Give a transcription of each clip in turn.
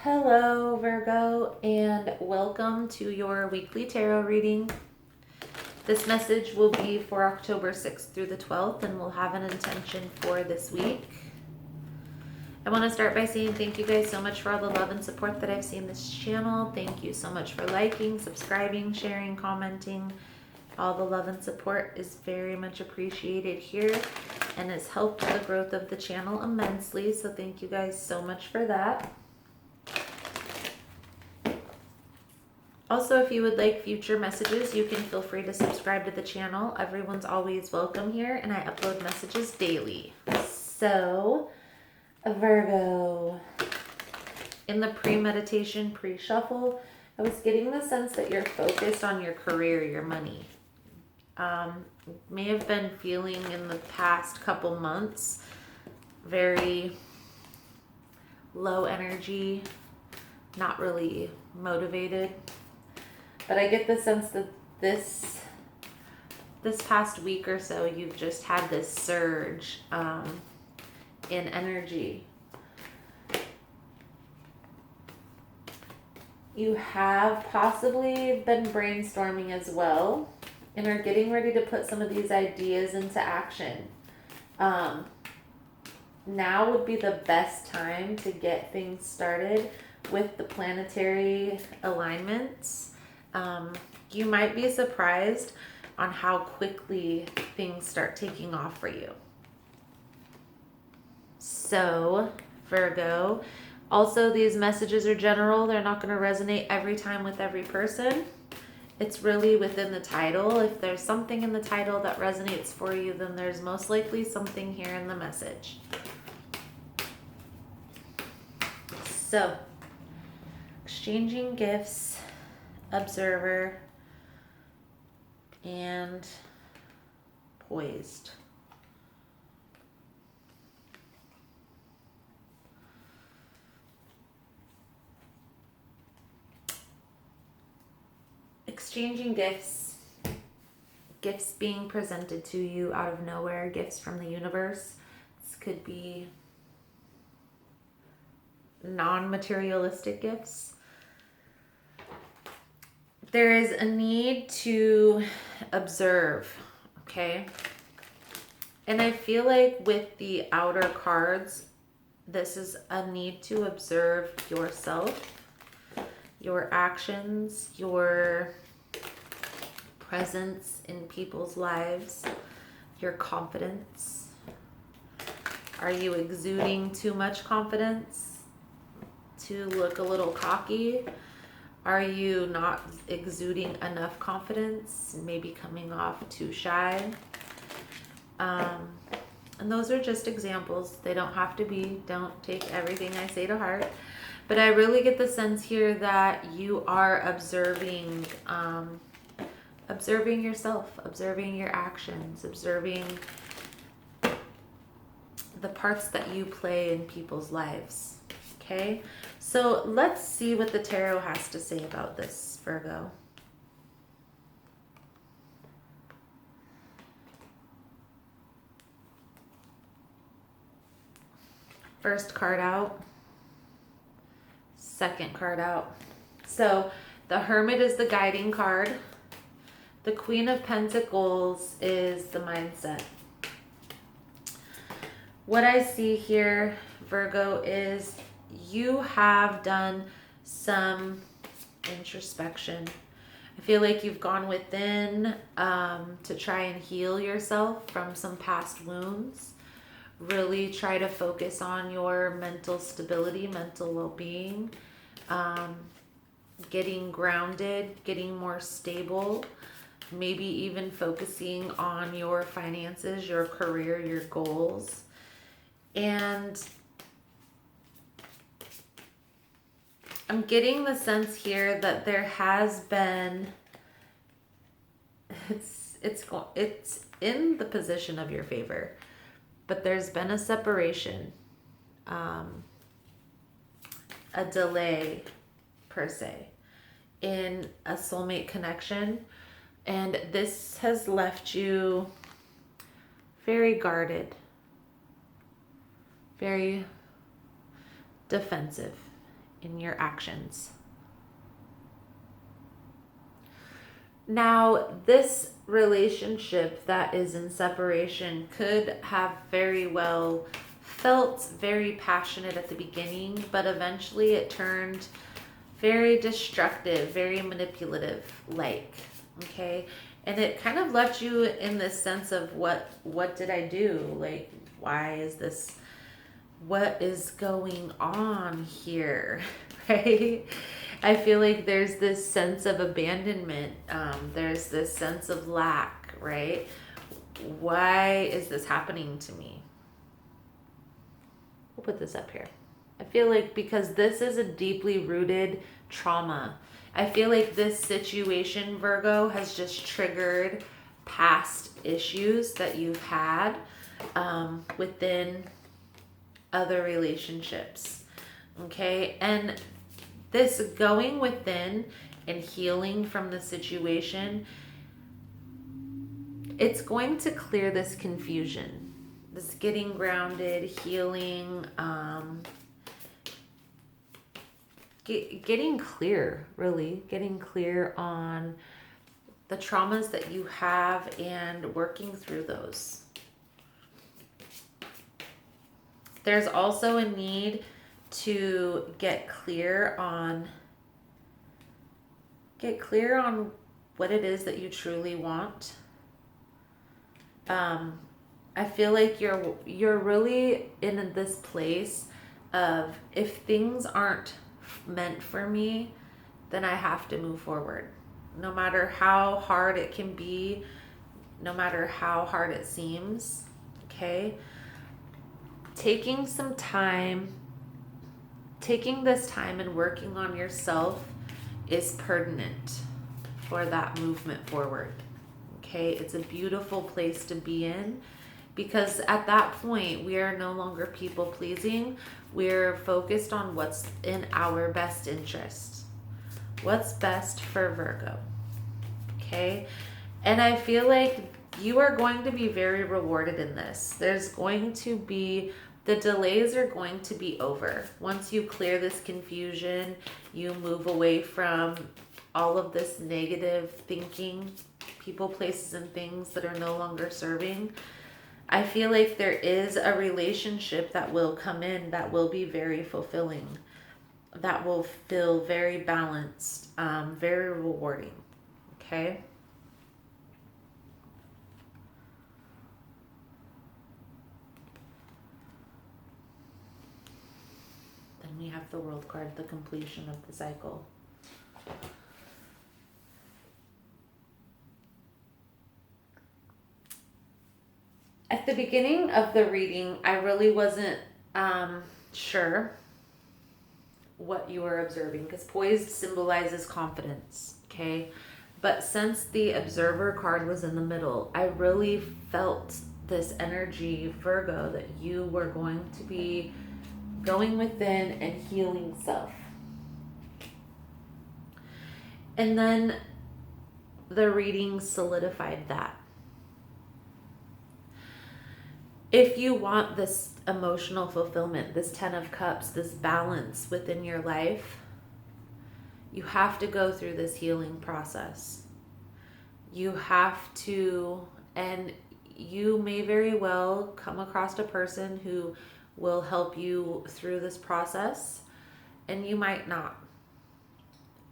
Hello, Virgo, and welcome to your weekly tarot reading. This message will be for October 6th through the 12th, and we'll have an intention for this week. I want to start by saying thank you guys so much for all the love and support that I've seen this channel. Thank you so much for liking, subscribing, sharing, commenting. All the love and support is very much appreciated here and has helped the growth of the channel immensely. So thank you guys so much for that. Also, if you would like future messages, you can feel free to subscribe to the channel. Everyone's always welcome here, and I upload messages daily. So, Virgo, in the pre-meditation, pre-shuffle, I was getting the sense that you're focused on your career, your money. May have been feeling in the past couple months very low energy, not really motivated. But I get the sense that this past week or so, you've just had this surge in energy. You have possibly been brainstorming as well and are getting ready to put some of these ideas into action. Now would be the best time to get things started with the planetary alignments. You might be surprised on how quickly things start taking off for you. So, Virgo, also these messages are general. They're not going to resonate every time with every person. It's really within the title. If there's something in the title that resonates for you, then there's most likely something here in the message. So, exchanging gifts, observer, and poised. Exchanging gifts, gifts being presented to you out of nowhere, gifts from the universe. This could be non-materialistic gifts. There is a need to observe, okay? And I feel like with the outer cards, this is a need to observe yourself, your actions, your presence in people's lives, your confidence. Are you exuding too much confidence to look a little cocky? Are you not exuding enough confidence, maybe coming off too shy? And those are just examples. They don't have to be. Don't take everything I say to heart. But I really get the sense here that you are observing, observing yourself, observing your actions, observing the parts that you play in people's lives. Okay? So let's see what the tarot has to say about this, Virgo. First card out. Second card out. So the Hermit is the guiding card. The Queen of Pentacles is the mindset. What I see here, Virgo, is you have done some introspection. I feel like you've gone within to try and heal yourself from some past wounds. Really try to focus on your mental stability, mental well-being, getting grounded, getting more stable, maybe even focusing on your finances, your career, your goals. And I'm getting the sense here that there has been, it's in the position of your favor, but there's been a separation, a delay per se, in a soulmate connection, and this has left you very guarded, very defensive, in your actions. Now, this relationship that is in separation could have very well felt very passionate at the beginning, but eventually it turned very destructive, very manipulative, like, okay? And it kind of left you in this sense of what did I do? Like, why is this, what is going on here, right? I feel like there's this sense of abandonment. There's this sense of lack, right? Why is this happening to me? We'll put this up here. I feel like because this is a deeply rooted trauma. I feel like this situation, Virgo, has just triggered past issues that you've had within other relationships. Okay? And this going within and healing from the situation, it's going to clear this confusion, this getting grounded, healing, getting clear, really getting clear on the traumas that you have and working through those. There's also a need to get clear on what it is that you truly want. I feel like you're really in this place of, if things aren't meant for me, then I have to move forward. No matter how hard it can be, no matter how hard it seems, okay? Taking this time and working on yourself is pertinent for that movement forward. Okay, it's a beautiful place to be in, because at that point we are no longer people pleasing. We're focused on what's in our best interest, what's best for Virgo. Okay, and I feel like you are going to be very rewarded in this. There's going to be, the delays are going to be over. Once you clear this confusion, you move away from all of this negative thinking, people, places, and things that are no longer serving. I feel like there is a relationship that will come in that will be very fulfilling, that will feel very balanced, very rewarding. Okay? Then we have the World card, the completion of the cycle. At the beginning of the reading, I really wasn't sure what you were observing, because poised symbolizes confidence, okay? But since the observer card was in the middle, I really felt this energy, Virgo, that you were going to be going within and healing self. And then the reading solidified that. If you want this emotional fulfillment, this 10 of Cups, this balance within your life, you have to go through this healing process. You have to, and you may very well come across a person who will help you through this process, and you might not.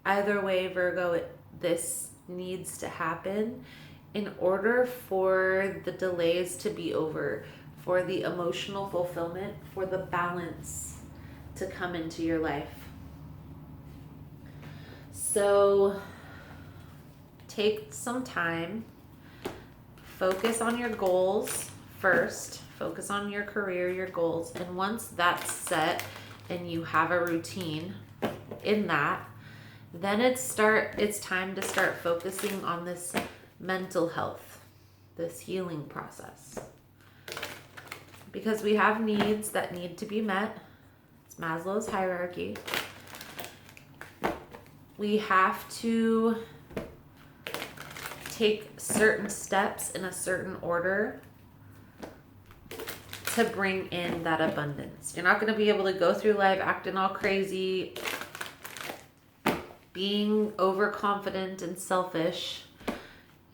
Either way, Virgo, this needs to happen in order for the delays to be over, for the emotional fulfillment, for the balance to come into your life. So take some time, focus on your goals first, focus on your career, your goals, and once that's set and you have a routine in that, then it's time to start focusing on this mental health, this healing process. Because we have needs that need to be met. It's Maslow's hierarchy. We have to take certain steps in a certain order to bring in that abundance. You're not going to be able to go through life acting all crazy, being overconfident and selfish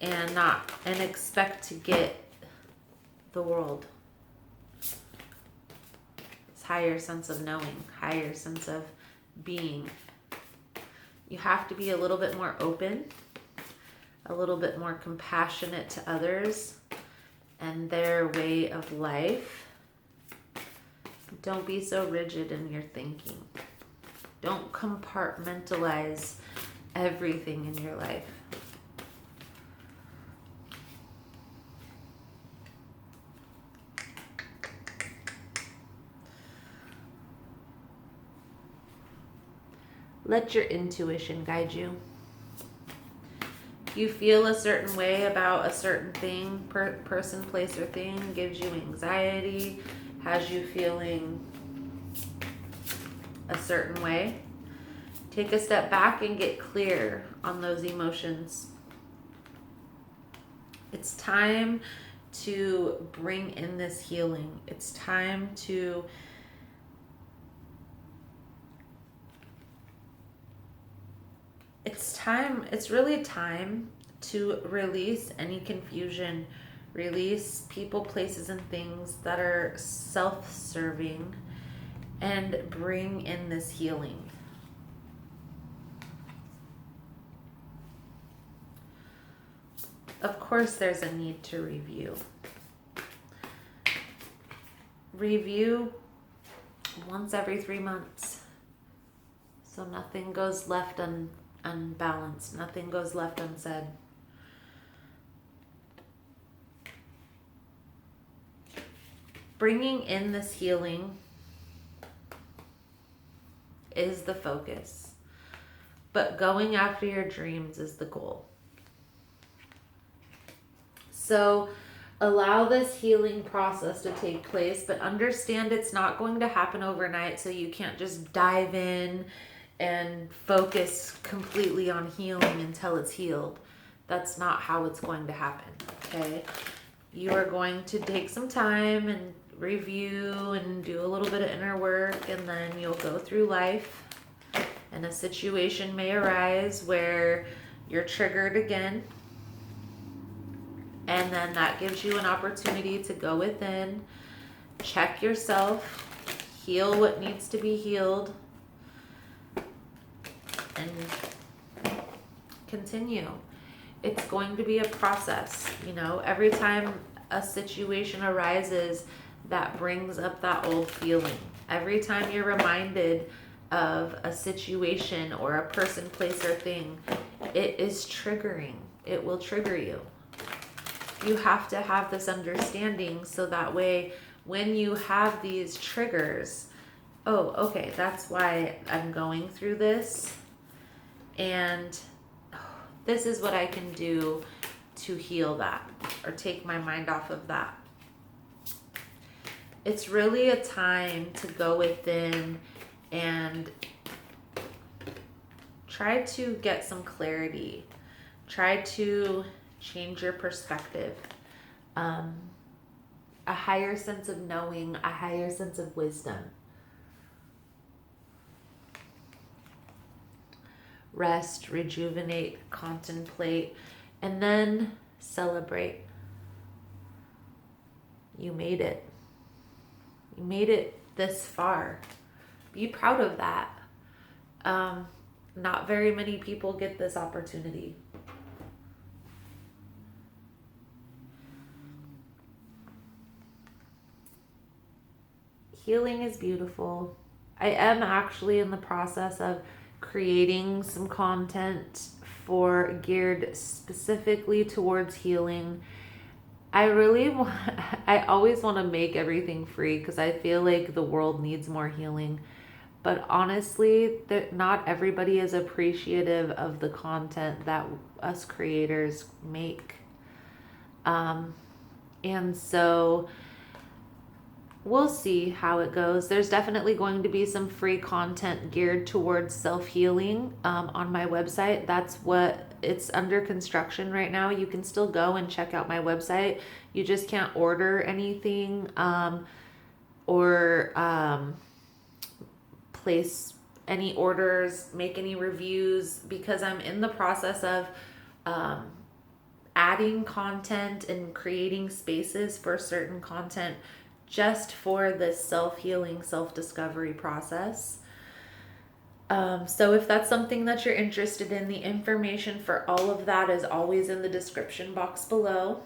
and expect to get the world. This higher sense of knowing, higher sense of being. You have to be a little bit more open, a little bit more compassionate to others and their way of life. Don't be so rigid in your thinking. Don't compartmentalize everything in your life. Let your intuition guide you. If you feel a certain way about a certain thing, person, place, or thing, gives you anxiety, has you feeling a certain way, take a step back and get clear on those emotions. It's time to bring in this healing. It's time to it's really time to release any confusion, release people, places, and things that are self-serving, and bring in this healing. Of course, there's a need to review. Review once every 3 months. So nothing goes left unbalanced. Nothing goes left unsaid. Bringing in this healing is the focus, but going after your dreams is the goal. So allow this healing process to take place, but understand it's not going to happen overnight, so you can't just dive in and focus completely on healing until it's healed. That's not how it's going to happen, okay? You are going to take some time and review and do a little bit of inner work, and then you'll go through life, and a situation may arise where you're triggered again, and then that gives you an opportunity to go within, check yourself, heal what needs to be healed, and continue. It's going to be a process, you know. Every time a situation arises that brings up that old feeling, every time you're reminded of a situation or a person, place, or thing, it is triggering. It will trigger you. You have to have this understanding so that way when you have these triggers, oh, okay, that's why I'm going through this, and this is what I can do to heal that or take my mind off of that. It's really a time to go within and try to get some clarity. Try to change your perspective. A higher sense of knowing, a higher sense of wisdom. Rest, rejuvenate, contemplate, and then celebrate. You made it. You made it this far. Be proud of that. Not very many people get this opportunity. Healing is beautiful. I am actually in the process of creating some content geared specifically towards healing. I always want to make everything free because I feel like the world needs more healing. But honestly, not everybody is appreciative of the content that us creators make. And so we'll see how it goes. There's definitely going to be some free content geared towards self-healing on my website. It's under construction right now. You can still go and check out my website. You just can't order anything or place any orders, make any reviews, because I'm in the process of adding content and creating spaces for certain content just for this self-healing, self-discovery process. So if that's something that you're interested in, the information for all of that is always in the description box below.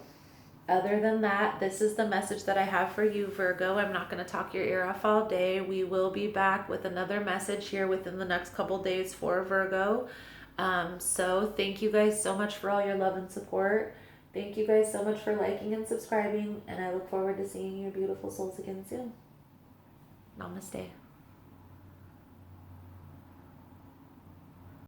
Other than that, this is the message that I have for you, Virgo. I'm not going to talk your ear off all day. We will be back with another message here within the next couple days for Virgo. So thank you guys so much for all your love and support. Thank you guys so much for liking and subscribing, and I look forward to seeing your beautiful souls again soon. Namaste.